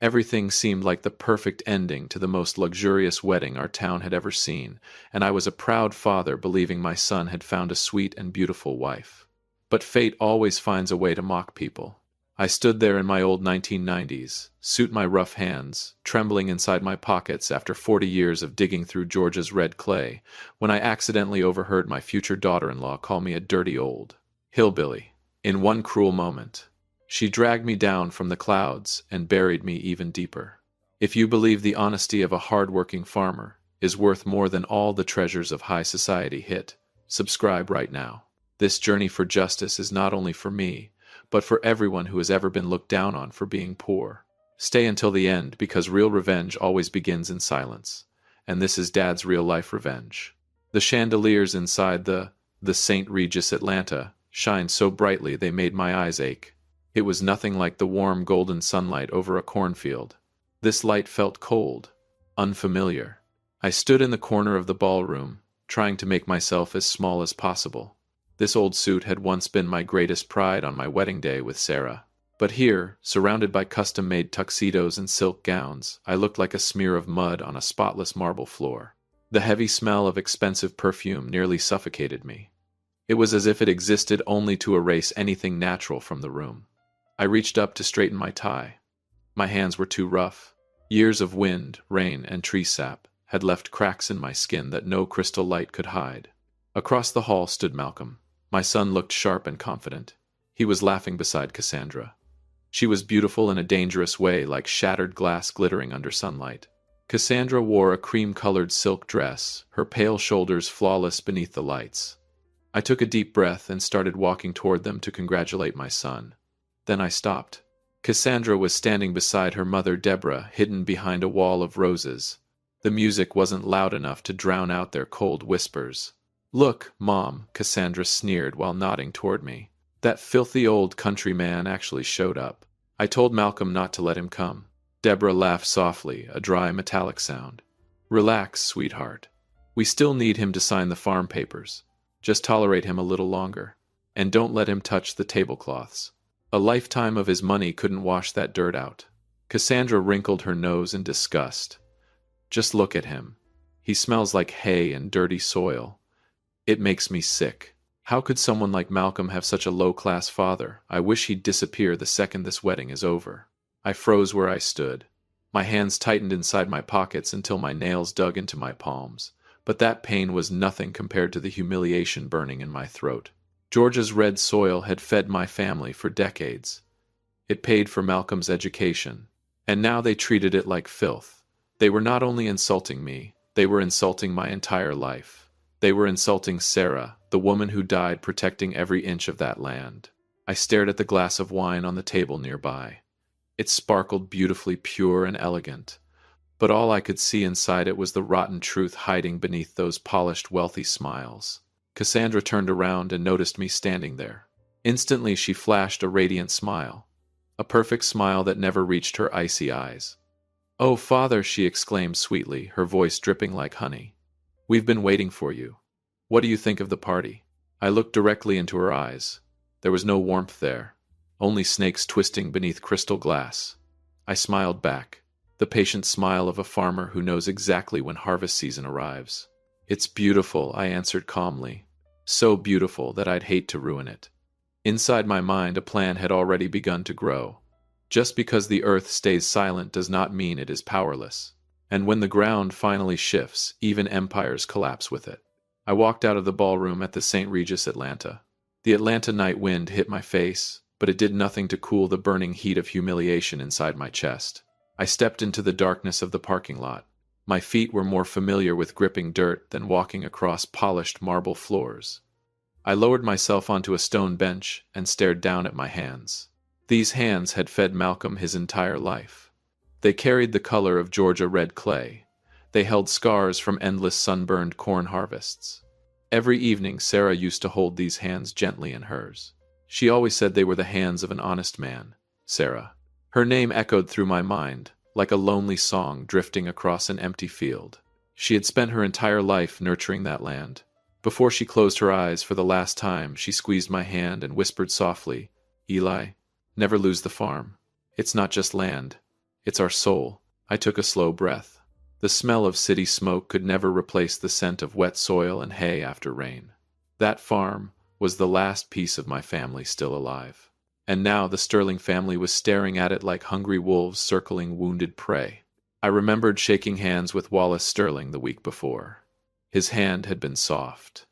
Everything seemed like the perfect ending to the most luxurious wedding our town had ever seen, and I was a proud father believing my son had found a sweet and beautiful wife. But fate always finds a way to mock people. I stood there in my old 1990s, suit my rough hands, trembling inside my pockets after 40 years of digging through Georgia's red clay, when I accidentally overheard my future daughter-in-law call me a dirty old hillbilly. In one cruel moment, she dragged me down from the clouds and buried me even deeper. If you believe the honesty of a hard-working farmer is worth more than all the treasures of high society, hit subscribe right now. This journey for justice is not only for me, but for everyone who has ever been looked down on for being poor. Stay until the end because real revenge always begins in silence, and this is Dad's real-life revenge. The chandeliers inside the St. Regis Atlanta shined so brightly they made my eyes ache. It was nothing like the warm golden sunlight over a cornfield. This light felt cold, unfamiliar. I stood in the corner of the ballroom, trying to make myself as small as possible. This old suit had once been my greatest pride on my wedding day with Sarah. But here, surrounded by custom-made tuxedos and silk gowns, I looked like a smear of mud on a spotless marble floor. The heavy smell of expensive perfume nearly suffocated me. It was as if it existed only to erase anything natural from the room. I reached up to straighten my tie. My hands were too rough. Years of wind, rain, and tree sap had left cracks in my skin that no crystal light could hide. Across the hall stood Malcolm. My son looked sharp and confident. He was laughing beside Cassandra. She was beautiful in a dangerous way, like shattered glass glittering under sunlight. Cassandra wore a cream-colored silk dress, her pale shoulders flawless beneath the lights. I took a deep breath and started walking toward them to congratulate my son. Then I stopped. Cassandra was standing beside her mother Deborah, hidden behind a wall of roses. The music wasn't loud enough to drown out their cold whispers. "Look, Mom," Cassandra sneered while nodding toward me. "That filthy old country man actually showed up. I told Malcolm not to let him come." Deborah laughed softly, a dry metallic sound. "Relax, sweetheart. We still need him to sign the farm papers. Just tolerate him a little longer. And don't let him touch the tablecloths. A lifetime of his money couldn't wash that dirt out." Cassandra wrinkled her nose in disgust. "Just look at him. He smells like hay and dirty soil. It makes me sick. How could someone like Malcolm have such a low-class father? I wish he'd disappear the second this wedding is over." I froze where I stood. My hands tightened inside my pockets until my nails dug into my palms. But that pain was nothing compared to the humiliation burning in my throat. Georgia's red soil had fed my family for decades. It paid for Malcolm's education. And now they treated it like filth. They were not only insulting me, they were insulting my entire life. They were insulting Sarah, the woman who died protecting every inch of that land. I stared at the glass of wine on the table nearby. It sparkled beautifully pure and elegant, but all I could see inside it was the rotten truth hiding beneath those polished, wealthy smiles. Cassandra turned around and noticed me standing there. Instantly she flashed a radiant smile, a perfect smile that never reached her icy eyes. "Oh, Father," she exclaimed sweetly, her voice dripping like honey. "We've been waiting for you. What do you think of the party?" I looked directly into her eyes. There was no warmth there, only snakes twisting beneath crystal glass. I smiled back, the patient smile of a farmer who knows exactly when harvest season arrives. "It's beautiful," I answered calmly. "So beautiful that I'd hate to ruin it." Inside my mind, a plan had already begun to grow. Just because the earth stays silent does not mean it is powerless. And when the ground finally shifts, even empires collapse with it. I walked out of the ballroom at the St. Regis Atlanta. The Atlanta night wind hit my face, but it did nothing to cool the burning heat of humiliation inside my chest. I stepped into the darkness of the parking lot. My feet were more familiar with gripping dirt than walking across polished marble floors. I lowered myself onto a stone bench and stared down at my hands. These hands had fed Malcolm his entire life. They carried the color of Georgia red clay. They held scars from endless sunburned corn harvests. Every evening Sarah used to hold these hands gently in hers. She always said they were the hands of an honest man. Sarah. Her name echoed through my mind, like a lonely song drifting across an empty field. She had spent her entire life nurturing that land. Before she closed her eyes for the last time, she squeezed my hand and whispered softly, "Eli, never lose the farm. It's not just land. It's our soul. I took a slow breath. The smell of city smoke could never replace the scent of wet soil and hay after rain. That farm was the last piece of my family still alive. And now the Sterling family was staring at it like hungry wolves circling wounded prey. I remembered shaking hands with Wallace Sterling the week before. His hand had been soft.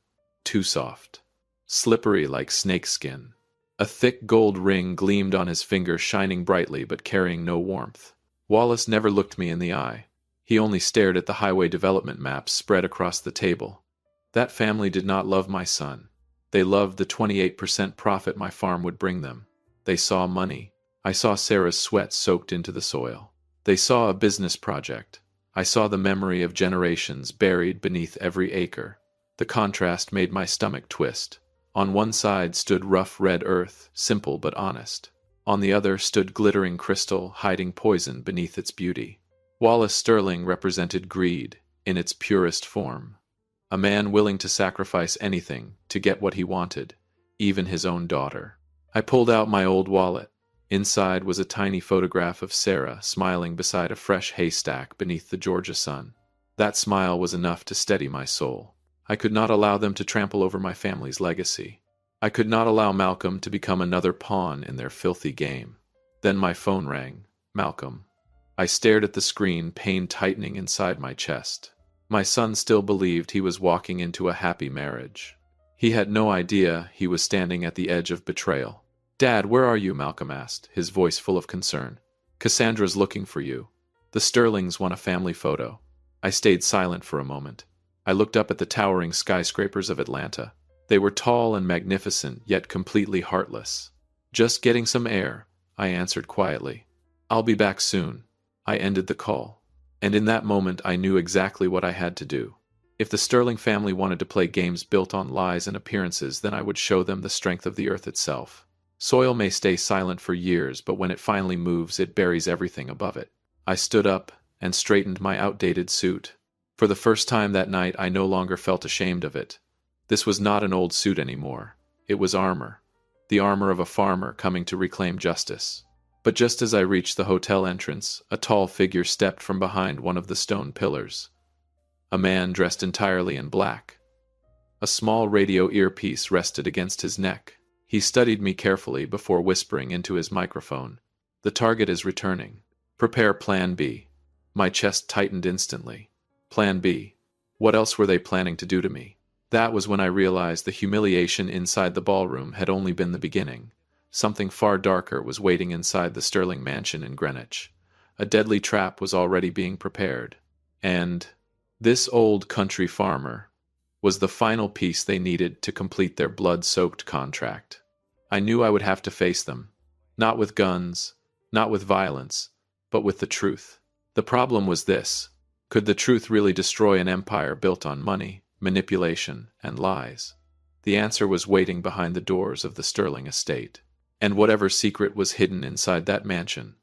Too soft. Slippery like snakeskin. A thick gold ring gleamed on his finger, shining brightly but carrying no warmth. Wallace never looked me in the eye. He only stared at the highway development maps spread across the table. That family did not love my son. They loved the 28% profit my farm would bring them. They saw money. I saw Sarah's sweat soaked into the soil. They saw a business project. I saw the memory of generations buried beneath every acre. The contrast made my stomach twist. On one side stood rough red earth, simple but honest. On the other stood glittering crystal, hiding poison beneath its beauty. Wallace Sterling represented greed in its purest form. A man willing to sacrifice anything to get what he wanted, even his own daughter. I pulled out my old wallet. Inside was a tiny photograph of Sarah smiling beside a fresh haystack beneath the Georgia sun. That smile was enough to steady my soul. I could not allow them to trample over my family's legacy. I could not allow Malcolm to become another pawn in their filthy game. Then my phone rang. Malcolm. I stared at the screen, pain tightening inside my chest. My son still believed he was walking into a happy marriage. He had no idea he was standing at the edge of betrayal. "Dad, where are you?" Malcolm asked, his voice full of concern. "Cassandra's looking for you. The Sterlings want a family photo." I stayed silent for a moment. I looked up at the towering skyscrapers of Atlanta. They were tall and magnificent, yet completely heartless. "Just getting some air," I answered quietly. "I'll be back soon." I ended the call. And in that moment I knew exactly what I had to do. If the Sterling family wanted to play games built on lies and appearances, then I would show them the strength of the earth itself. Soil may stay silent for years, but when it finally moves, it buries everything above it. I stood up and straightened my outdated suit. For the first time that night, I no longer felt ashamed of it. This was not an old suit anymore. It was armor. The armor of a farmer coming to reclaim justice. But just as I reached the hotel entrance, a tall figure stepped from behind one of the stone pillars. A man dressed entirely in black. A small radio earpiece rested against his neck. He studied me carefully before whispering into his microphone. "The target is returning. Prepare Plan B." My chest tightened instantly. Plan B. What else were they planning to do to me? That was when I realized the humiliation inside the ballroom had only been the beginning. Something far darker was waiting inside the Sterling mansion in Greenwich. A deadly trap was already being prepared. And this old country farmer was the final piece they needed to complete their blood-soaked contract. I knew I would have to face them. Not with guns, not with violence, but with the truth. The problem was this. Could the truth really destroy an empire built on money, manipulation, and lies? The answer was waiting behind the doors of the Sterling estate. And whatever secret was hidden inside that mansion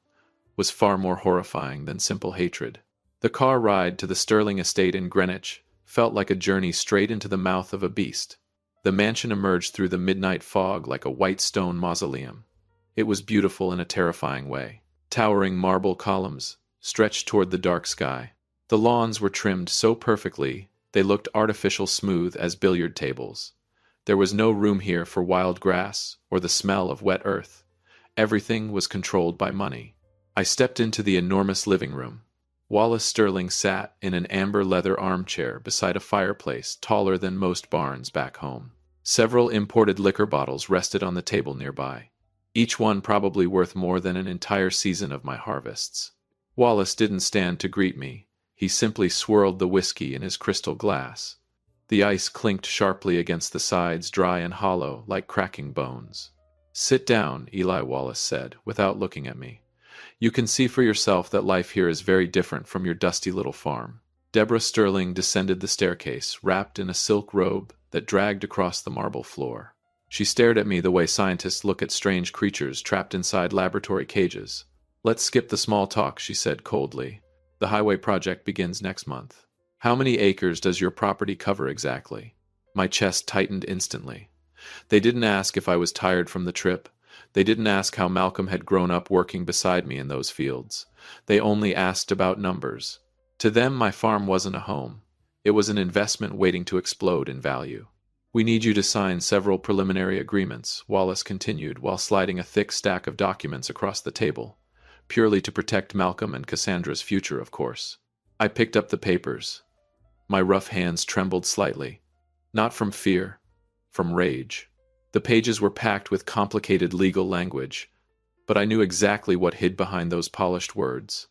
was far more horrifying than simple hatred. The car ride to the Sterling estate in Greenwich felt like a journey straight into the mouth of a beast. The mansion emerged through the midnight fog like a white stone mausoleum. It was beautiful in a terrifying way. Towering marble columns stretched toward the dark sky. The lawns were trimmed so perfectly they looked artificial smooth as billiard tables. There was no room here for wild grass or the smell of wet earth. Everything was controlled by money. I stepped into the enormous living room. Wallace Sterling sat in an amber leather armchair beside a fireplace taller than most barns back home. Several imported liquor bottles rested on the table nearby, each one probably worth more than an entire season of my harvests. Wallace didn't stand to greet me. He simply swirled the whiskey in his crystal glass. The ice clinked sharply against the sides, dry and hollow, like cracking bones. "Sit down," Eli Wallace said, without looking at me. "You can see for yourself that life here is very different from your dusty little farm." Deborah Sterling descended the staircase, wrapped in a silk robe that dragged across the marble floor. She stared at me the way scientists look at strange creatures trapped inside laboratory cages. "Let's skip the small talk," she said coldly. "The highway project begins next month. How many acres does your property cover exactly?" My chest tightened instantly. They didn't ask if I was tired from the trip. They didn't ask how Malcolm had grown up working beside me in those fields. They only asked about numbers. To them, my farm wasn't a home. It was an investment waiting to explode in value. We need you to sign several preliminary agreements, Wallace continued while sliding a thick stack of documents across the table, purely to protect Malcolm and Cassandra's future, of course. I picked up the papers. My rough hands trembled slightly. Not from fear, from rage. The pages were packed with complicated legal language, but I knew exactly what hid behind those polished words.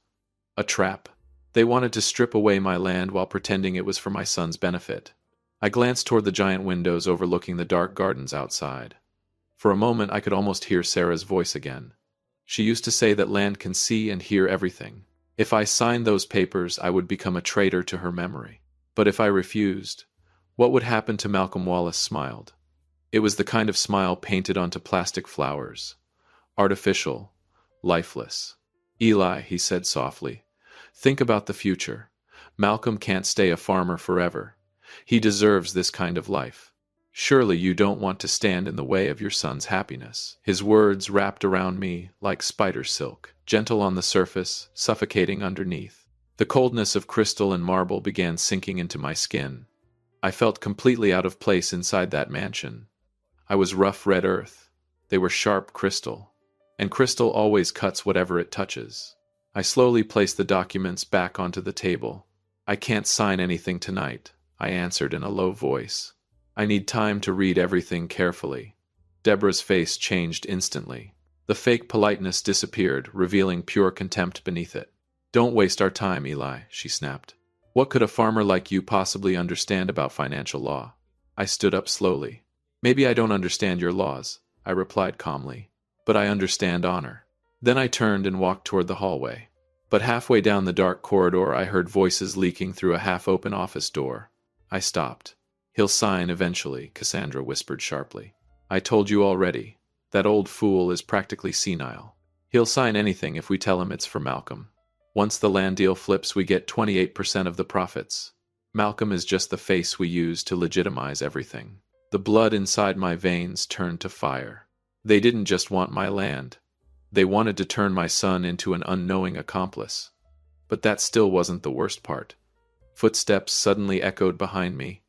A trap. They wanted to strip away my land while pretending it was for my son's benefit. I glanced toward the giant windows overlooking the dark gardens outside. For a moment I could almost hear Sarah's voice again. She used to say that land can see and hear everything. If I signed those papers, I would become a traitor to her memory. But if I refused, what would happen to Malcolm? Wallace smiled. It was the kind of smile painted onto plastic flowers. Artificial, lifeless. Eli, he said softly, think about the future. Malcolm can't stay a farmer forever. He deserves this kind of life. Surely you don't want to stand in the way of your son's happiness. His words wrapped around me like spider silk, gentle on the surface, suffocating underneath. The coldness of crystal and marble began sinking into my skin. I felt completely out of place inside that mansion. I was rough red earth. They were sharp crystal. And crystal always cuts whatever it touches. I slowly placed the documents back onto the table. I can't sign anything tonight, I answered in a low voice. I need time to read everything carefully. Deborah's face changed instantly. The fake politeness disappeared, revealing pure contempt beneath it. Don't waste our time, Eli, she snapped. What could a farmer like you possibly understand about financial law? I stood up slowly. Maybe I don't understand your laws, I replied calmly, but I understand honor. Then I turned and walked toward the hallway. But halfway down the dark corridor, I heard voices leaking through a half-open office door. I stopped. He'll sign eventually, Cassandra whispered sharply. I told you already. That old fool is practically senile. He'll sign anything if we tell him it's for Malcolm. Once the land deal flips, we get 28% of the profits. Malcolm is just the face we use to legitimize everything. The blood inside my veins turned to fire. They didn't just want my land. They wanted to turn my son into an unknowing accomplice. But that still wasn't the worst part. Footsteps suddenly echoed behind me.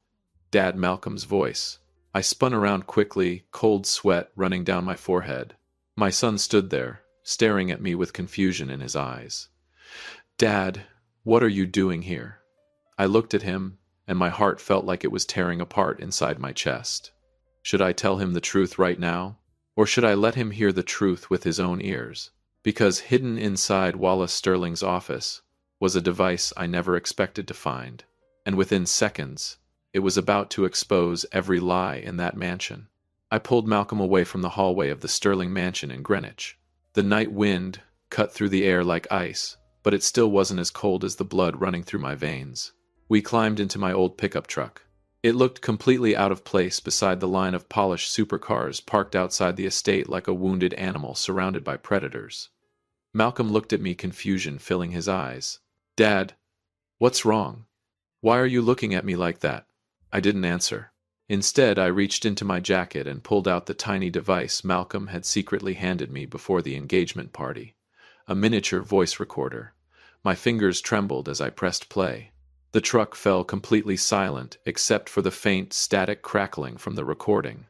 Dad Malcolm's voice. I spun around quickly, cold sweat running down my forehead. My son stood there, staring at me with confusion in his eyes. Dad, what are you doing here? I looked at him, and my heart felt like it was tearing apart inside my chest. Should I tell him the truth right now? Or should I let him hear the truth with his own ears? Because hidden inside Wallace Sterling's office was a device I never expected to find, and within seconds, it was about to expose every lie in that mansion. I pulled Malcolm away from the hallway of the Sterling mansion in Greenwich. The night wind cut through the air like ice, but it still wasn't as cold as the blood running through my veins. We climbed into my old pickup truck. It looked completely out of place beside the line of polished supercars parked outside the estate like a wounded animal surrounded by predators. Malcolm looked at me, confusion filling his eyes. Dad, what's wrong? Why are you looking at me like that? I didn't answer. Instead, I reached into my jacket and pulled out the tiny device Malcolm had secretly handed me before the engagement party. A miniature voice recorder. My fingers trembled as I pressed play. The truck fell completely silent except for the faint, static crackling from the recording.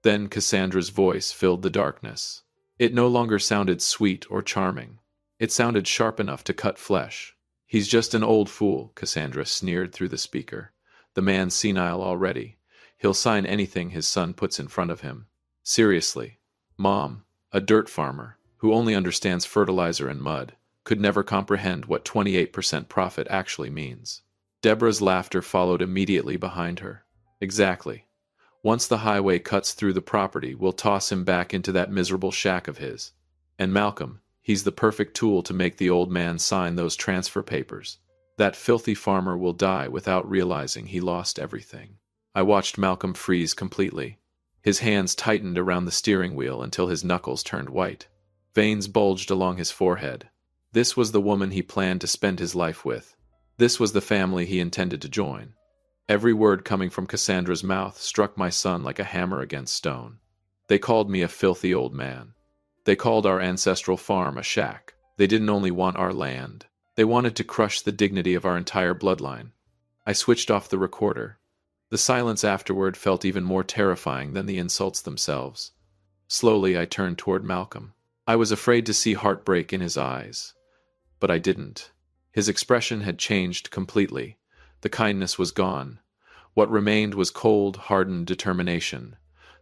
Then Cassandra's voice filled the darkness. It no longer sounded sweet or charming. It sounded sharp enough to cut flesh. He's just an old fool, Cassandra sneered through the speaker. The man's senile already. He'll sign anything his son puts in front of him. Seriously, Mom, a dirt farmer, who only understands fertilizer and mud, could never comprehend what 28% profit actually means. Deborah's laughter followed immediately behind her. Exactly. Once the highway cuts through the property, we'll toss him back into that miserable shack of his. And Malcolm, he's the perfect tool to make the old man sign those transfer papers. That filthy farmer will die without realizing he lost everything. I watched Malcolm freeze completely. His hands tightened around the steering wheel until his knuckles turned white. Veins bulged along his forehead. This was the woman he planned to spend his life with. This was the family he intended to join. Every word coming from Cassandra's mouth struck my son like a hammer against stone. They called me a filthy old man. They called our ancestral farm a shack. They didn't only want our land. They wanted to crush the dignity of our entire bloodline. I switched off the recorder. The silence afterward felt even more terrifying than the insults themselves. Slowly, I turned toward Malcolm. I was afraid to see heartbreak in his eyes. But I didn't. His expression had changed completely. The kindness was gone. What remained was cold, hardened determination.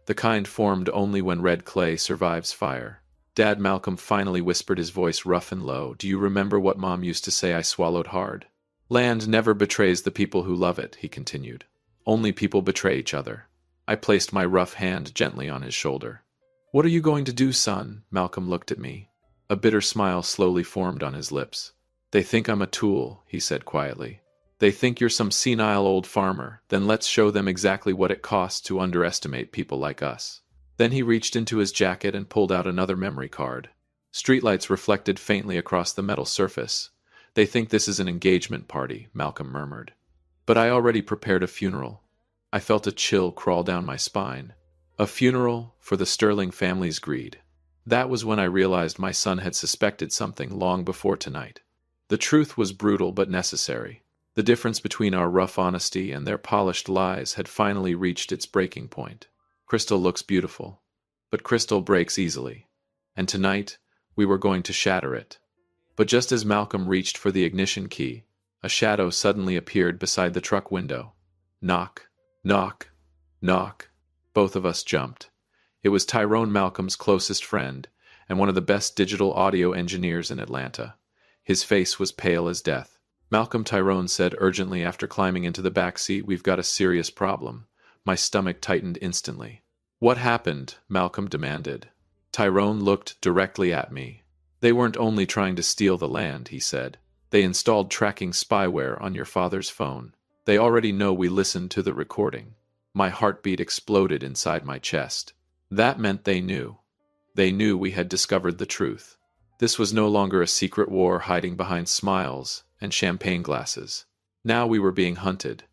The kind formed only when red clay survives fire. Dad, Malcolm finally whispered, his voice rough and low. Do you remember what Mom used to say? I swallowed hard. Land never betrays the people who love it, he continued. Only people betray each other. I placed my rough hand gently on his shoulder. What are you going to do, son? Malcolm looked at me. A bitter smile slowly formed on his lips. They think I'm a tool, he said quietly. They think you're some senile old farmer. Then let's show them exactly what it costs to underestimate people like us. Then he reached into his jacket and pulled out another memory card. Streetlights reflected faintly across the metal surface. They think this is an engagement party, Malcolm murmured. But I already prepared a funeral. I felt a chill crawl down my spine. A funeral for the Sterling family's greed. That was when I realized my son had suspected something long before tonight. The truth was brutal but necessary. The difference between our rough honesty and their polished lies had finally reached its breaking point. Crystal looks beautiful, but crystal breaks easily. And tonight, we were going to shatter it. But just as Malcolm reached for the ignition key, a shadow suddenly appeared beside the truck window. Knock, knock, knock. Both of us jumped. It was Tyrone, Malcolm's closest friend, and one of the best digital audio engineers in Atlanta. His face was pale as death. Malcolm, Tyrone said urgently after climbing into the back seat, we've got a serious problem. My stomach tightened instantly. What happened? Malcolm demanded. Tyrone looked directly at me. They weren't only trying to steal the land, he said. They installed tracking spyware on your father's phone. They already know we listened to the recording. My heartbeat exploded inside my chest. That meant they knew. They knew we had discovered the truth. This was no longer a secret war hiding behind smiles and champagne glasses. Now we were being hunted.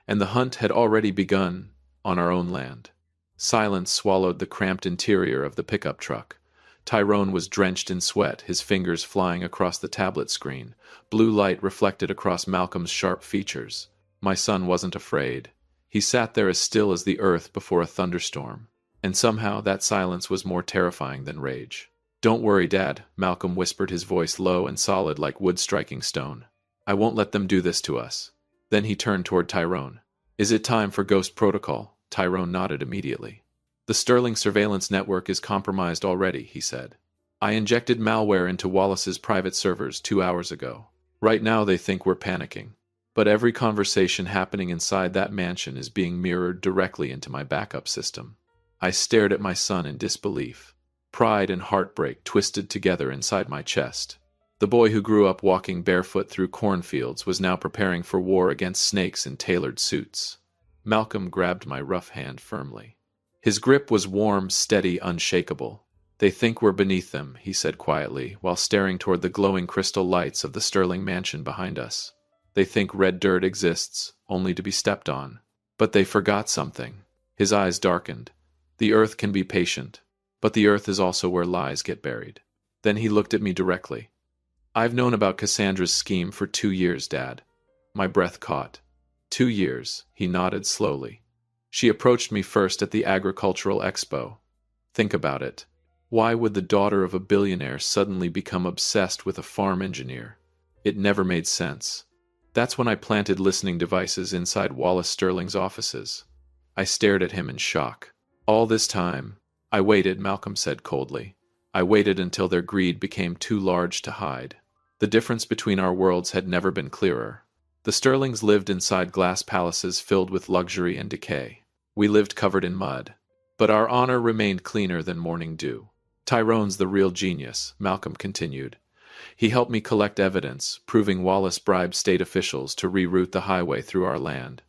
And the hunt had already begun on our own land. Silence swallowed the cramped interior of the pickup truck. Tyrone was drenched in sweat, his fingers flying across the tablet screen. Blue light reflected across Malcolm's sharp features. My son wasn't afraid. He sat there as still as the earth before a thunderstorm. And somehow that silence was more terrifying than rage. Don't worry, Dad, Malcolm whispered, his voice low and solid like wood striking stone. I won't let them do this to us. Then he turned toward Tyrone. Is it time for Ghost Protocol? Tyrone nodded immediately. The Sterling surveillance network is compromised already, he said. I injected malware into Wallace's private servers 2 hours ago. Right now they think we're panicking. But every conversation happening inside that mansion is being mirrored directly into my backup system. I stared at my son in disbelief. Pride and heartbreak twisted together inside my chest. The boy who grew up walking barefoot through cornfields was now preparing for war against snakes in tailored suits. Malcolm grabbed my rough hand firmly. His grip was warm, steady, unshakable. They think we're beneath them, he said quietly, while staring toward the glowing crystal lights of the Sterling mansion behind us. They think red dirt exists, only to be stepped on. But they forgot something. His eyes darkened. The earth can be patient, but the earth is also where lies get buried. Then he looked at me directly. I've known about Cassandra's scheme for 2 years, Dad. My breath caught. 2 years, he nodded slowly. She approached me first at the Agricultural Expo. Think about it. Why would the daughter of a billionaire suddenly become obsessed with a farm engineer? It never made sense. That's when I planted listening devices inside Wallace Sterling's offices. I stared at him in shock. All this time, I waited, Malcolm said coldly. I waited until their greed became too large to hide. The difference between our worlds had never been clearer. The Sterlings lived inside glass palaces filled with luxury and decay. We lived covered in mud. But our honor remained cleaner than morning dew. Tyrone's the real genius, Malcolm continued. He helped me collect evidence, proving Wallace bribed state officials to reroute the highway through our land.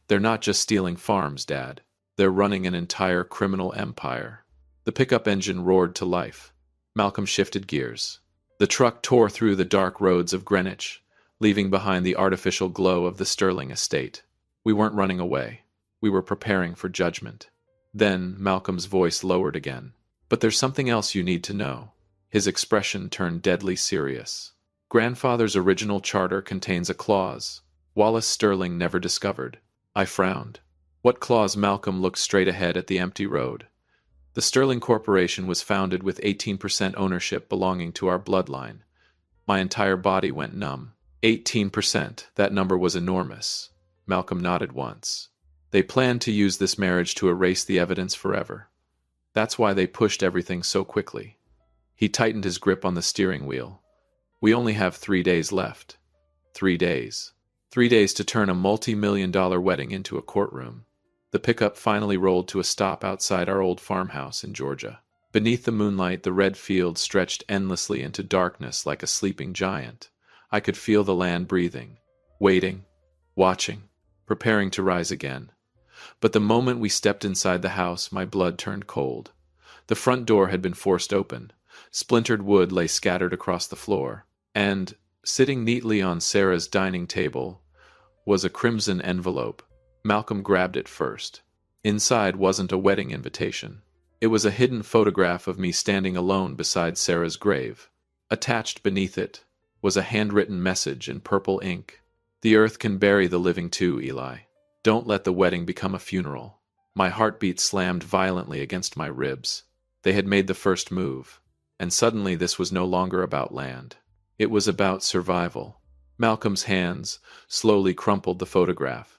They're not just stealing farms, Dad. They're running an entire criminal empire. The pickup engine roared to life. Malcolm shifted gears. The truck tore through the dark roads of Greenwich, leaving behind the artificial glow of the Sterling estate. We weren't running away. We were preparing for judgment. Then Malcolm's voice lowered again. But there's something else you need to know. His expression turned deadly serious. Grandfather's original charter contains a clause Wallace Sterling never discovered. I frowned. What clause? Malcolm looked straight ahead at the empty road. The Sterling Corporation was founded with 18% ownership belonging to our bloodline. My entire body went numb. 18%, that number was enormous. Malcolm nodded once. They planned to use this marriage to erase the evidence forever. That's why they pushed everything so quickly. He tightened his grip on the steering wheel. We only have 3 days left. 3 days. 3 days to turn a multi-million-dollar wedding into a courtroom. The pickup finally rolled to a stop outside our old farmhouse in Georgia. Beneath the moonlight, the red field stretched endlessly into darkness like a sleeping giant. I could feel the land breathing, waiting, watching, preparing to rise again. But the moment we stepped inside the house, my blood turned cold. The front door had been forced open. Splintered wood lay scattered across the floor, and, sitting neatly on Sarah's dining table, was a crimson envelope. Malcolm grabbed it first. Inside wasn't a wedding invitation. It was a hidden photograph of me standing alone beside Sarah's grave. Attached beneath it was a handwritten message in purple ink. The earth can bury the living too, Eli. Don't let the wedding become a funeral. My heartbeat slammed violently against my ribs. They had made the first move, and suddenly this was no longer about land. It was about survival. Malcolm's hands slowly crumpled the photograph.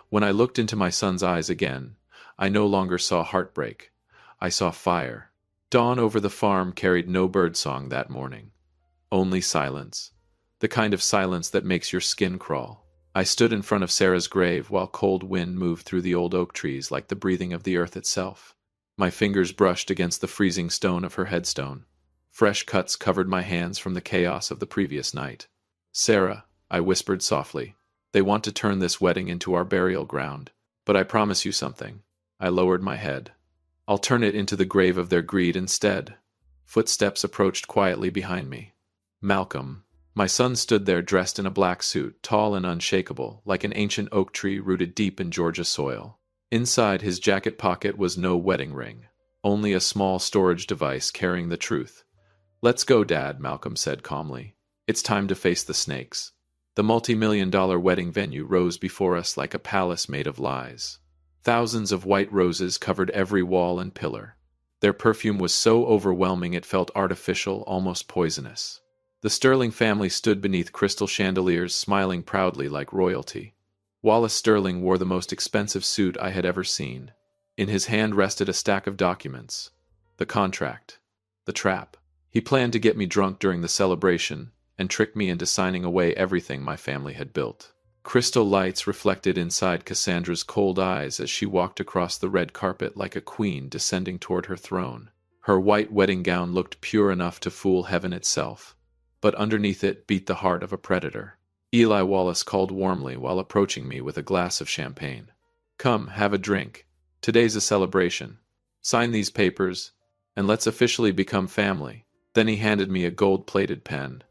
When I looked into my son's eyes again, I no longer saw heartbreak. I saw fire. Dawn over the farm carried no birdsong that morning. Only silence. The kind of silence that makes your skin crawl. I stood in front of Sarah's grave while cold wind moved through the old oak trees like the breathing of the earth itself. My fingers brushed against the freezing stone of her headstone. Fresh cuts covered my hands from the chaos of the previous night. Sarah, I whispered softly, they want to turn this wedding into our burial ground. But I promise you something. I lowered my head. I'll turn it into the grave of their greed instead. Footsteps approached quietly behind me. Malcolm. My son stood there dressed in a black suit, tall and unshakable, like an ancient oak tree rooted deep in Georgia soil. Inside his jacket pocket was no wedding ring, only a small storage device carrying the truth. Let's go, Dad, Malcolm said calmly. It's time to face the snakes. The multi-million-dollar wedding venue rose before us like a palace made of lies. Thousands of white roses covered every wall and pillar. Their perfume was so overwhelming it felt artificial, almost poisonous. The Sterling family stood beneath crystal chandeliers, smiling proudly like royalty. Wallace Sterling wore the most expensive suit I had ever seen. In his hand rested a stack of documents. The contract. The trap. He planned to get me drunk during the celebration and trick me into signing away everything my family had built. Crystal lights reflected inside Cassandra's cold eyes as she walked across the red carpet like a queen descending toward her throne. Her white wedding gown looked pure enough to fool heaven itself, but underneath it beat the heart of a predator. Eli Wallace called warmly while approaching me with a glass of champagne. Come, have a drink. Today's a celebration. Sign these papers, and let's officially become family. Then he handed me a gold-plated pen.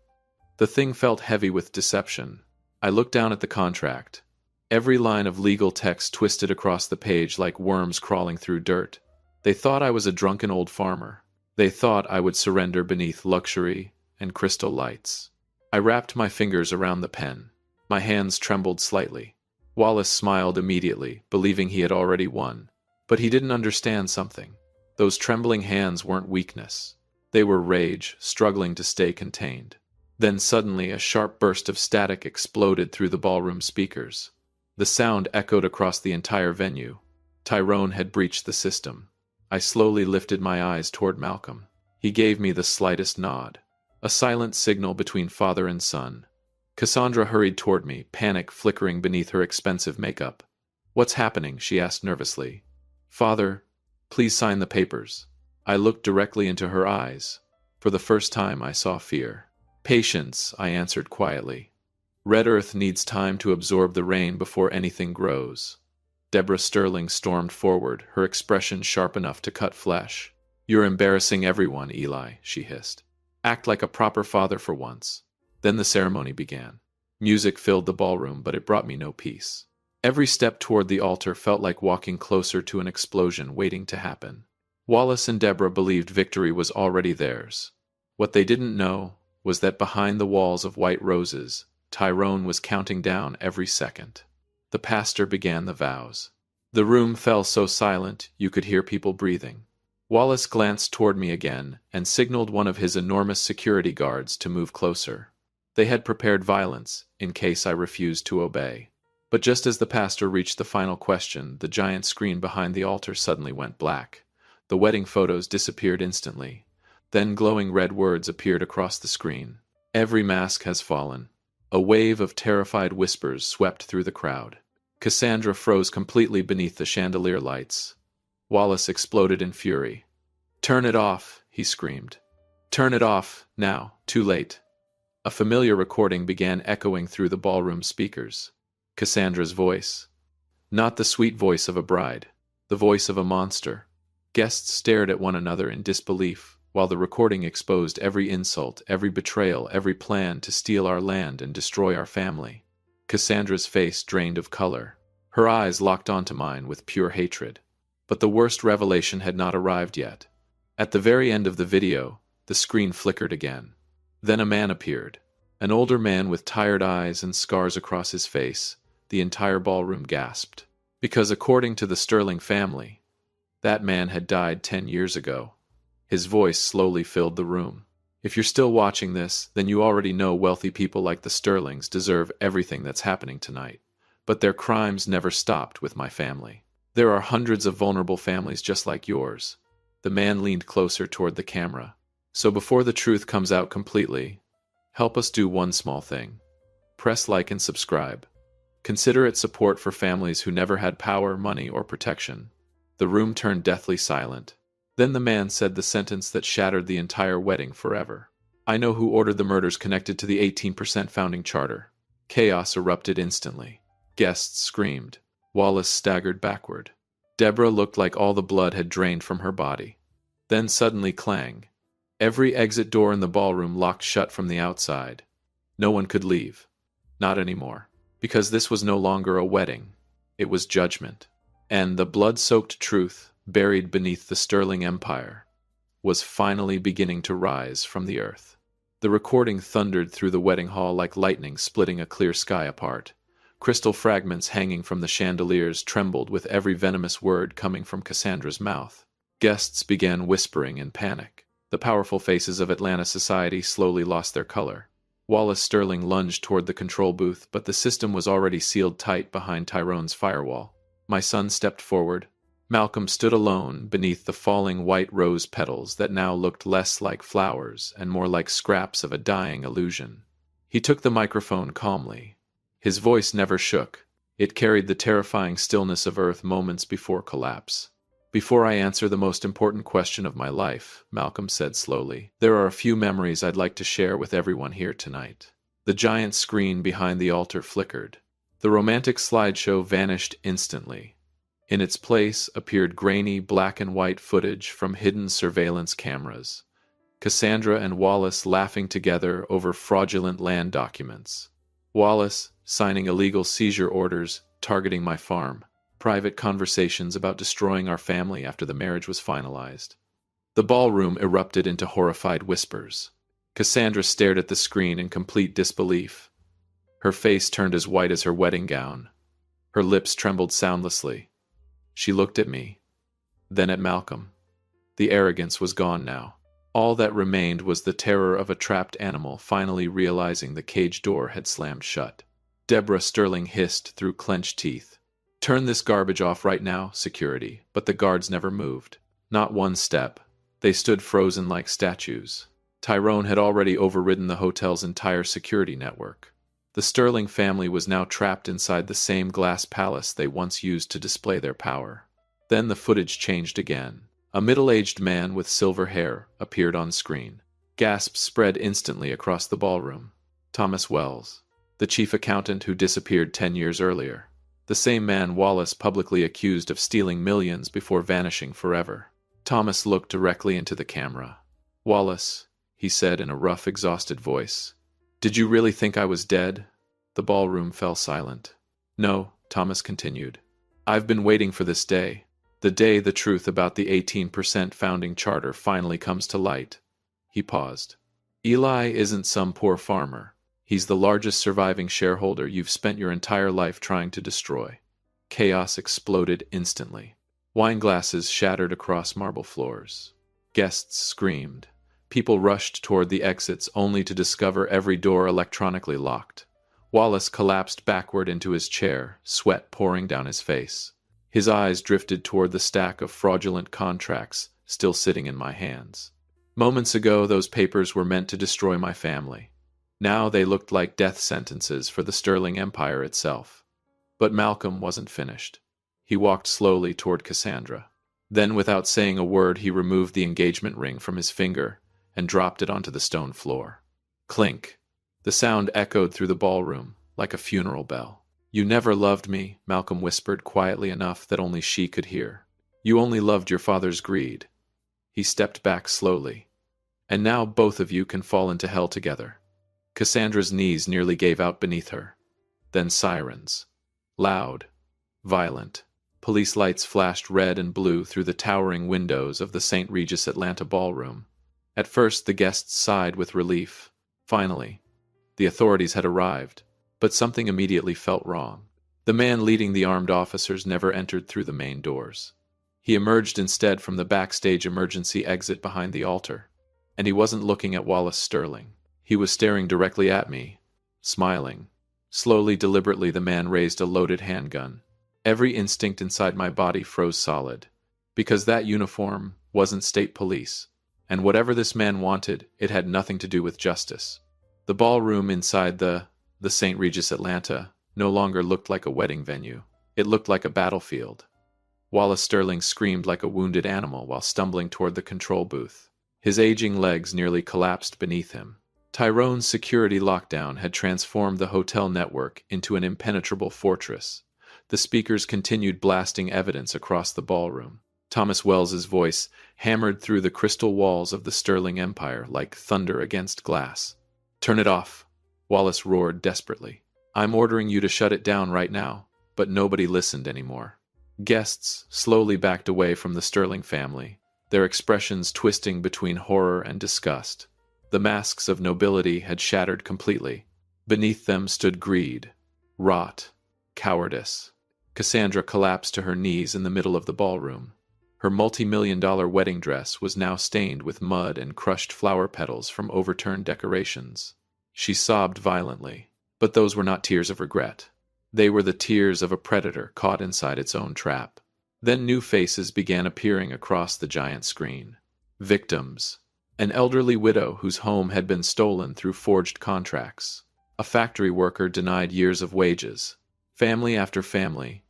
The thing felt heavy with deception. I looked down at the contract. Every line of legal text twisted across the page like worms crawling through dirt. They thought I was a drunken old farmer. They thought I would surrender beneath luxury and crystal lights. I wrapped my fingers around the pen. My hands trembled slightly. Wallace smiled immediately, believing he had already won. But he didn't understand something. Those trembling hands weren't weakness. They were rage, struggling to stay contained. Then suddenly a sharp burst of static exploded through the ballroom speakers. The sound echoed across the entire venue. Tyrone had breached the system. I slowly lifted my eyes toward Malcolm. He gave me the slightest nod. A silent signal between father and son. Cassandra hurried toward me, panic flickering beneath her expensive makeup. What's happening? She asked nervously. Father, please sign the papers. I looked directly into her eyes. For the first time I saw fear. Patience, I answered quietly. Red Earth needs time to absorb the rain before anything grows. Deborah Sterling stormed forward, her expression sharp enough to cut flesh. You're embarrassing everyone, Eli, she hissed. Act like a proper father for once. Then the ceremony began. Music filled the ballroom, but it brought me no peace. Every step toward the altar felt like walking closer to an explosion waiting to happen. Wallace and Deborah believed victory was already theirs. What they didn't know was that behind the walls of white roses, Tyrone was counting down every second. The pastor began the vows. The room fell so silent you could hear people breathing. Wallace glanced toward me again and signaled one of his enormous security guards to move closer. They had prepared violence in case I refused to obey. But just as the pastor reached the final question, the giant screen behind the altar suddenly went black. The wedding photos disappeared instantly. Then glowing red words appeared across the screen. Every mask has fallen. A wave of terrified whispers swept through the crowd. Cassandra froze completely beneath the chandelier lights. Wallace exploded in fury. "Turn it off," he screamed. "Turn it off, now, too late." A familiar recording began echoing through the ballroom speakers. Cassandra's voice. Not the sweet voice of a bride, the voice of a monster. Guests stared at one another in disbelief, while the recording exposed every insult, every betrayal, every plan to steal our land and destroy our family. Cassandra's face drained of color. Her eyes locked onto mine with pure hatred. But the worst revelation had not arrived yet. At the very end of the video, the screen flickered again. Then a man appeared. An older man with tired eyes and scars across his face. The entire ballroom gasped. Because according to the Sterling family, that man had died 10 years ago. His voice slowly filled the room. If you're still watching this, then you already know wealthy people like the Sterlings deserve everything that's happening tonight. But their crimes never stopped with my family. There are hundreds of vulnerable families just like yours. The man leaned closer toward the camera. So before the truth comes out completely, help us do one small thing. Press like and subscribe. Consider it support for families who never had power, money, or protection. The room turned deathly silent. Then the man said the sentence that shattered the entire wedding forever. "I know who ordered the murders connected to the 18% founding charter." Chaos erupted instantly. Guests screamed. Wallace staggered backward. Deborah looked like all the blood had drained from her body. Then suddenly clang. Every exit door in the ballroom locked shut from the outside. No one could leave. Not anymore. Because this was no longer a wedding. It was judgment. And the blood-soaked truth, buried beneath the Sterling Empire, was finally beginning to rise from the earth. The recording thundered through the wedding hall like lightning splitting a clear sky apart. Crystal fragments hanging from the chandeliers trembled with every venomous word coming from Cassandra's mouth. Guests began whispering in panic. The powerful faces of Atlanta society slowly lost their color. Wallace Sterling lunged toward the control booth, but the system was already sealed tight behind Tyrone's firewall. My son stepped forward. Malcolm stood alone beneath the falling white rose petals that now looked less like flowers and more like scraps of a dying illusion. He took the microphone calmly. His voice never shook. It carried the terrifying stillness of Earth moments before collapse. "Before I answer the most important question of my life," Malcolm said slowly, "there are a few memories I'd like to share with everyone here tonight." The giant screen behind the altar flickered. The romantic slideshow vanished instantly. In its place appeared grainy black and white footage from hidden surveillance cameras. Cassandra and Wallace laughing together over fraudulent land documents. Wallace signing illegal seizure orders targeting my farm. Private conversations about destroying our family after the marriage was finalized. The ballroom erupted into horrified whispers. Cassandra stared at the screen in complete disbelief. Her face turned as white as her wedding gown. Her lips trembled soundlessly. She looked at me, then at Malcolm. The arrogance was gone now. All that remained was the terror of a trapped animal finally realizing the cage door had slammed shut. Deborah Sterling hissed through clenched teeth. "Turn this garbage off right now, security," but the guards never moved. Not one step. They stood frozen like statues. Tyrone had already overridden the hotel's entire security network. The Sterling family was now trapped inside the same glass palace they once used to display their power. Then the footage changed again. A middle-aged man with silver hair appeared on screen. Gasps spread instantly across the ballroom. Thomas Wells, the chief accountant who disappeared 10 years earlier. The same man Wallace publicly accused of stealing millions before vanishing forever. Thomas looked directly into the camera. "Wallace," he said in a rough, exhausted voice, "did you really think I was dead?" The ballroom fell silent. "No," Thomas continued. "I've been waiting for this day. The day the truth about the 18% founding charter finally comes to light." He paused. Eli isn't some poor farmer. He's the largest surviving shareholder you've spent your entire life trying to destroy. Chaos exploded instantly. Wine glasses shattered across marble floors. Guests screamed. People rushed toward the exits only to discover every door electronically locked. Wallace collapsed backward into his chair, sweat pouring down his face. His eyes drifted toward the stack of fraudulent contracts still sitting in my hands. Moments ago, those papers were meant to destroy my family. Now they looked like death sentences for the Sterling Empire itself. But Malcolm wasn't finished. He walked slowly toward Cassandra. Then, without saying a word, he removed the engagement ring from his finger and dropped it onto the stone floor. Clink. The sound echoed through the ballroom, like a funeral bell. "You never loved me," Malcolm whispered quietly enough that only she could hear. "You only loved your father's greed." He stepped back slowly. "And now both of you can fall into hell together." Cassandra's knees nearly gave out beneath her. Then sirens. Loud. Violent. Police lights flashed red and blue through the towering windows of the St. Regis Atlanta ballroom. At first the guests sighed with relief. Finally, the authorities had arrived, but something immediately felt wrong. The man leading the armed officers never entered through the main doors. He emerged instead from the backstage emergency exit behind the altar. And he wasn't looking at Wallace Sterling. He was staring directly at me, smiling. Slowly, deliberately, the man raised a loaded handgun. Every instinct inside my body froze solid, because that uniform wasn't state police, and whatever this man wanted, it had nothing to do with justice. The ballroom inside the St. Regis Atlanta no longer looked like a wedding venue. It looked like a battlefield. Wallace Sterling screamed like a wounded animal while stumbling toward the control booth. His aging legs nearly collapsed beneath him. Tyrone's security lockdown had transformed the hotel network into an impenetrable fortress. The speakers continued blasting evidence across the ballroom. Thomas Wells's voice hammered through the crystal walls of the Sterling Empire like thunder against glass. "Turn it off," Wallace roared desperately. "I'm ordering you to shut it down right now." But nobody listened anymore. Guests slowly backed away from the Sterling family, their expressions twisting between horror and disgust. The masks of nobility had shattered completely. Beneath them stood greed, rot, cowardice. Cassandra collapsed to her knees in the middle of the ballroom. Her multi-million-dollar wedding dress was now stained with mud and crushed flower petals from overturned decorations. She sobbed violently, but those were not tears of regret. They were the tears of a predator caught inside its own trap. Then new faces began appearing across the giant screen. Victims. An elderly widow whose home had been stolen through forged contracts. A factory worker denied years of wages. Family after family.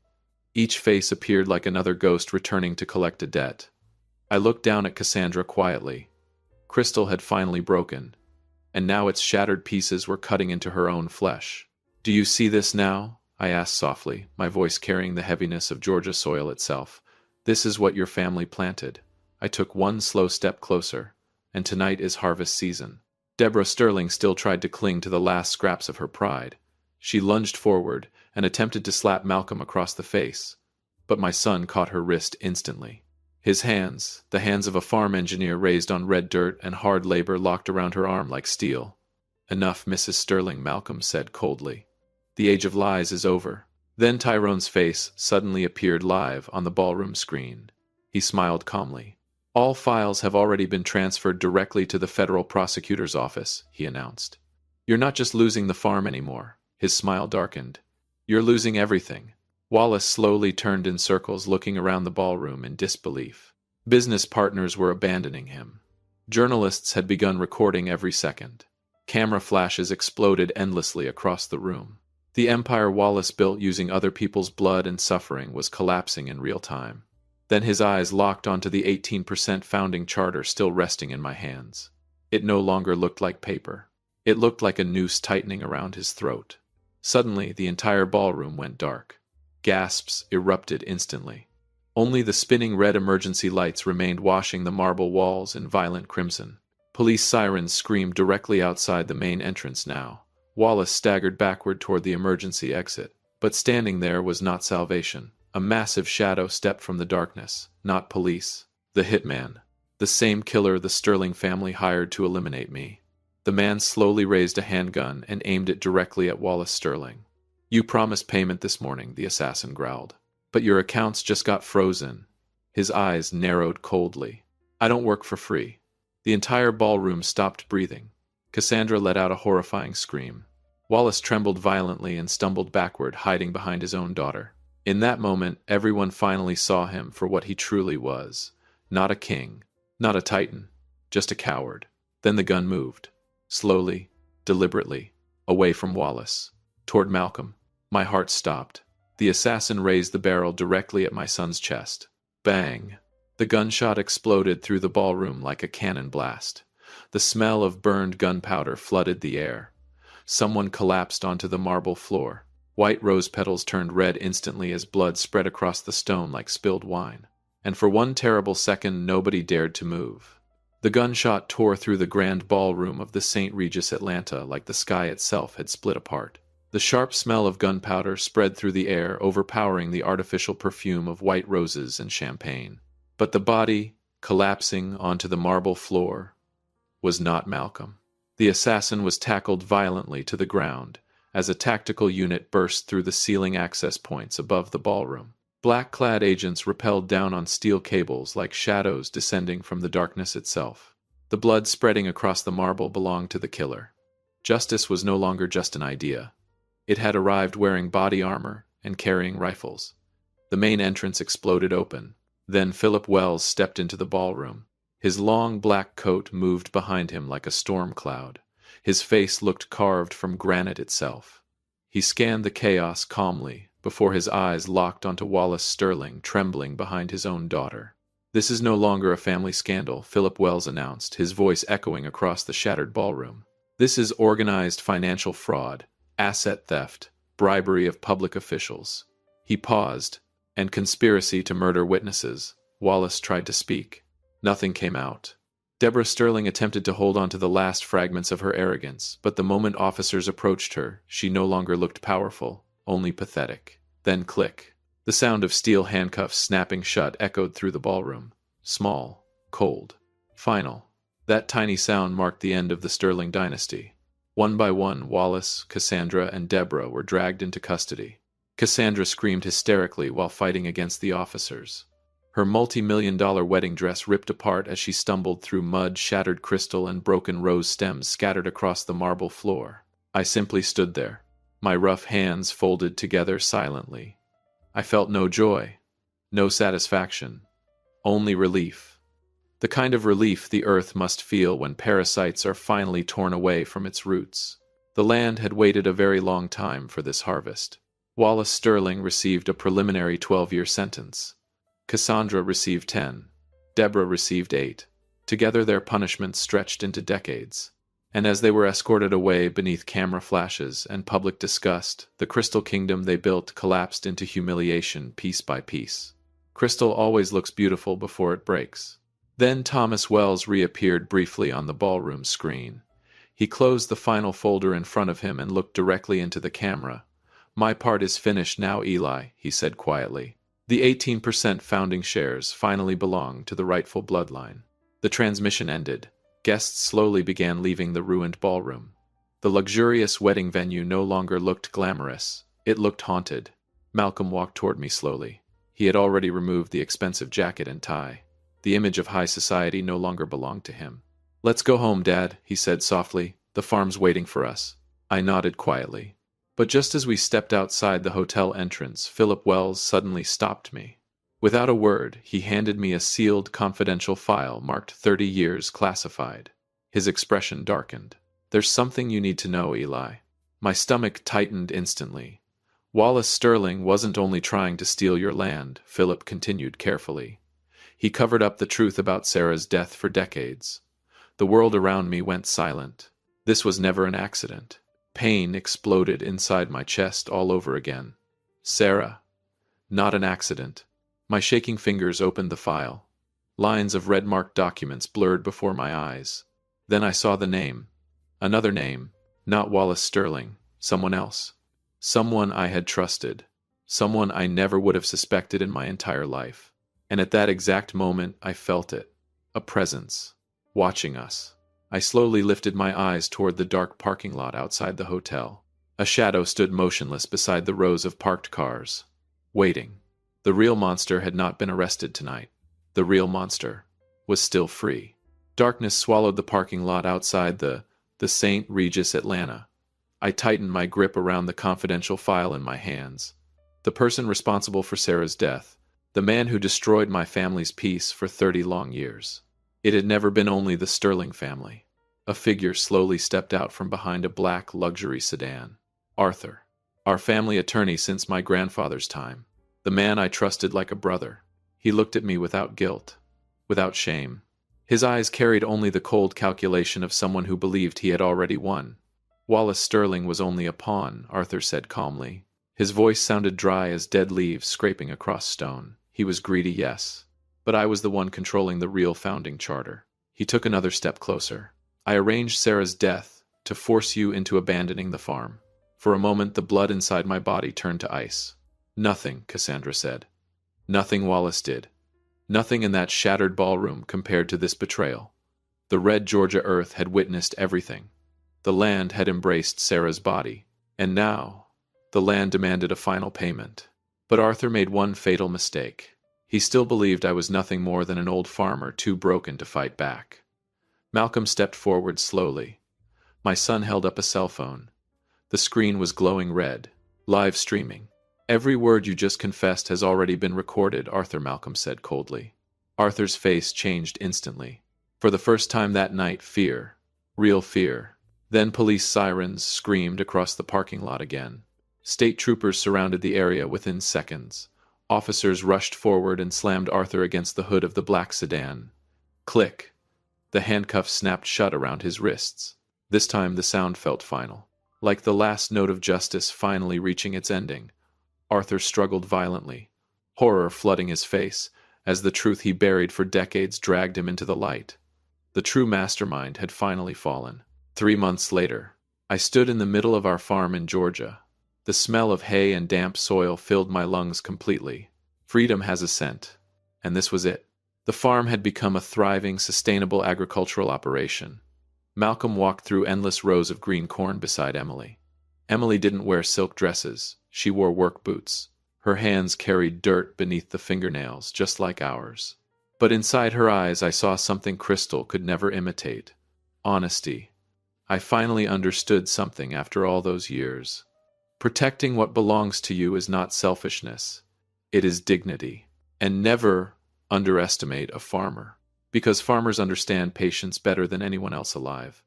Each face appeared like another ghost returning to collect a debt. I looked down at Cassandra quietly. Crystal had finally broken, and now its shattered pieces were cutting into her own flesh. "Do you see this now?" I asked softly, my voice carrying the heaviness of Georgia soil itself. "This is what your family planted." I took one slow step closer, and tonight is harvest season. Deborah Sterling still tried to cling to the last scraps of her pride. She lunged forward and attempted to slap Malcolm across the face, but my son caught her wrist instantly. His hands, the hands of a farm engineer raised on red dirt and hard labor, locked around her arm like steel. "Enough, Mrs. Sterling," Malcolm said coldly. "The age of lies is over." Then Tyrone's face suddenly appeared live on the ballroom screen. He smiled calmly. "All files have already been transferred directly to the federal prosecutor's office," he announced. "You're not just losing the farm anymore." His smile darkened. "You're losing everything." Wallace slowly turned in circles, looking around the ballroom in disbelief. Business partners were abandoning him. Journalists had begun recording every second. Camera flashes exploded endlessly across the room. The empire Wallace built using other people's blood and suffering was collapsing in real time. Then his eyes locked onto the 18% founding charter still resting in my hands. It no longer looked like paper. It looked like a noose tightening around his throat. Suddenly, the entire ballroom went dark. Gasps erupted instantly. Only the spinning red emergency lights remained, washing the marble walls in violent crimson. Police sirens screamed directly outside the main entrance now. Wallace staggered backward toward the emergency exit. But standing there was not salvation. A massive shadow stepped from the darkness. Not police. The hitman. The same killer the Sterling family hired to eliminate me. The man slowly raised a handgun and aimed it directly at Wallace Sterling. "You promised payment this morning," the assassin growled. "But your accounts just got frozen." His eyes narrowed coldly. "I don't work for free." The entire ballroom stopped breathing. Cassandra let out a horrifying scream. Wallace trembled violently and stumbled backward, hiding behind his own daughter. In that moment, everyone finally saw him for what he truly was. Not a king, not a titan, just a coward. Then the gun moved. Slowly, deliberately, away from Wallace, toward Malcolm. My heart stopped. The assassin raised the barrel directly at my son's chest. Bang! The gunshot exploded through the ballroom like a cannon blast. The smell of burned gunpowder flooded the air. Someone collapsed onto the marble floor. White rose petals turned red instantly as blood spread across the stone like spilled wine. And for one terrible second, nobody dared to move. The gunshot tore through the grand ballroom of the St. Regis Atlanta like the sky itself had split apart. The sharp smell of gunpowder spread through the air, overpowering the artificial perfume of white roses and champagne. But the body, collapsing onto the marble floor, was not Malcolm. The assassin was tackled violently to the ground as a tactical unit burst through the ceiling access points above the ballroom. Black-clad agents rappelled down on steel cables like shadows descending from the darkness itself. The blood spreading across the marble belonged to the killer. Justice was no longer just an idea. It had arrived wearing body armor and carrying rifles. The main entrance exploded open. Then Philip Wells stepped into the ballroom. His long black coat moved behind him like a storm cloud. His face looked carved from granite itself. He scanned the chaos calmly before his eyes locked onto Wallace Sterling, trembling behind his own daughter. "This is no longer a family scandal," Philip Wells announced, his voice echoing across the shattered ballroom. "This is organized financial fraud, asset theft, bribery of public officials." He paused, "and conspiracy to murder witnesses." Wallace tried to speak. Nothing came out. Deborah Sterling attempted to hold on to the last fragments of her arrogance, but the moment officers approached her, she no longer looked powerful, only pathetic. Then click. The sound of steel handcuffs snapping shut echoed through the ballroom. Small, cold, final. That tiny sound marked the end of the Sterling dynasty. One by one, Wallace, Cassandra, and Deborah were dragged into custody. Cassandra screamed hysterically while fighting against the officers. Her multi-million-dollar wedding dress ripped apart as she stumbled through mud, shattered crystal, and broken rose stems scattered across the marble floor. I simply stood there, my rough hands folded together silently. I felt no joy, no satisfaction, only relief. The kind of relief the earth must feel when parasites are finally torn away from its roots. The land had waited a very long time for this harvest. Wallace Sterling received a preliminary 12-year sentence. Cassandra received 10. Deborah received 8. Together their punishments stretched into decades. And as they were escorted away beneath camera flashes and public disgust, the crystal kingdom they built collapsed into humiliation piece by piece. Crystal always looks beautiful before it breaks. Then Thomas Wells reappeared briefly on the ballroom screen. He closed the final folder in front of him and looked directly into the camera. "My part is finished now, Eli," he said quietly. The 18% founding shares finally belong to the rightful bloodline. The transmission ended. Guests slowly began leaving the ruined ballroom. The luxurious wedding venue no longer looked glamorous. It looked haunted. Malcolm walked toward me slowly. He had already removed the expensive jacket and tie. The image of high society no longer belonged to him. "Let's go home, Dad," he said softly. "The farm's waiting for us." I nodded quietly. But just as we stepped outside the hotel entrance, Philip Wells suddenly stopped me. Without a word, he handed me a sealed confidential file marked 30 years classified. His expression darkened. "There's something you need to know, Eli." My stomach tightened instantly. "Wallace Sterling wasn't only trying to steal your land," Philip continued carefully. "He covered up the truth about Sarah's death for decades." The world around me went silent. This was never an accident. Pain exploded inside my chest all over again. Sarah. Not an accident. My shaking fingers opened the file. Lines of red-marked documents blurred before my eyes. Then I saw the name. Another name. Not Wallace Sterling. Someone else. Someone I had trusted. Someone I never would have suspected in my entire life. And at that exact moment, I felt it. A presence. Watching us. I slowly lifted my eyes toward the dark parking lot outside the hotel. A shadow stood motionless beside the rows of parked cars, waiting. The real monster had not been arrested tonight. The real monster was still free. Darkness swallowed the parking lot outside the St. Regis Atlanta. I tightened my grip around the confidential file in my hands. The person responsible for Sarah's death, the man who destroyed my family's peace for 30 long years. It had never been only the Sterling family. A figure slowly stepped out from behind a black luxury sedan. Arthur, our family attorney since my grandfather's time. The man I trusted like a brother. He looked at me without guilt, without shame. His eyes carried only the cold calculation of someone who believed he had already won. Wallace Sterling was only a pawn, Arthur said calmly. His voice sounded dry as dead leaves scraping across stone. He was greedy, yes. But I was the one controlling the real founding charter. He took another step closer. I arranged Sarah's death to force you into abandoning the farm. For a moment, the blood inside my body turned to ice. Nothing, Cassandra said. Nothing Wallace did. Nothing in that shattered ballroom compared to this betrayal. The red Georgia earth had witnessed everything. The land had embraced Sarah's body. And now, the land demanded a final payment. But Arthur made one fatal mistake. He still believed I was nothing more than an old farmer too broken to fight back. Malcolm stepped forward slowly. My son held up a cell phone. The screen was glowing red, live streaming. Every word you just confessed has already been recorded, Arthur, Malcolm said coldly. Arthur's face changed instantly. For the first time that night, fear. Real fear. Then police sirens screamed across the parking lot again. State troopers surrounded the area within seconds. Officers rushed forward and slammed Arthur against the hood of the black sedan. Click. The handcuffs snapped shut around his wrists. This time the sound felt final. Like the last note of justice finally reaching its ending. Arthur struggled violently, horror flooding his face, as the truth he buried for decades dragged him into the light. The true mastermind had finally fallen. 3 months later, I stood in the middle of our farm in Georgia. The smell of hay and damp soil filled my lungs completely. Freedom has a scent. And this was it. The farm had become a thriving, sustainable agricultural operation. Malcolm walked through endless rows of green corn beside Emily. Emily didn't wear silk dresses. She wore work boots. Her hands carried dirt beneath the fingernails, just like ours. But inside her eyes I saw something crystal could never imitate. Honesty. I finally understood something after all those years. Protecting what belongs to you is not selfishness. It is dignity. And never underestimate a farmer. Because farmers understand patience better than anyone else alive.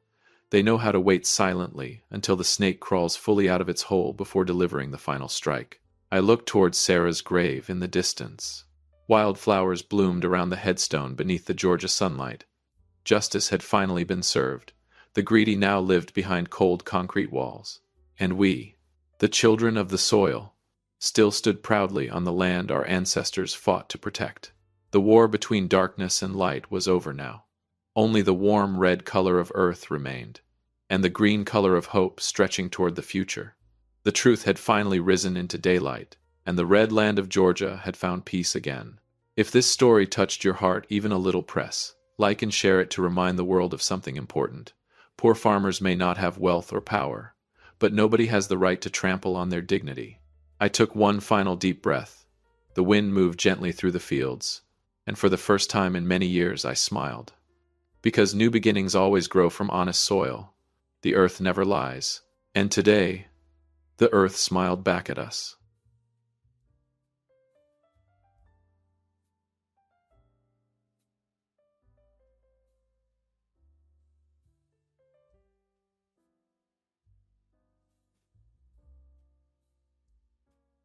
They know how to wait silently until the snake crawls fully out of its hole before delivering the final strike. I looked towards Sarah's grave in the distance. Wildflowers bloomed around the headstone beneath the Georgia sunlight. Justice had finally been served. The greedy now lived behind cold concrete walls. And we, the children of the soil, still stood proudly on the land our ancestors fought to protect. The war between darkness and light was over now. Only the warm red color of earth remained, and the green color of hope stretching toward the future. The truth had finally risen into daylight, and the red land of Georgia had found peace again. If this story touched your heart even a little, press like and share it to remind the world of something important. Poor farmers may not have wealth or power, but nobody has the right to trample on their dignity. I took one final deep breath. The wind moved gently through the fields, and for the first time in many years I smiled. Because new beginnings always grow from honest soil. The earth never lies. And today, the earth smiled back at us.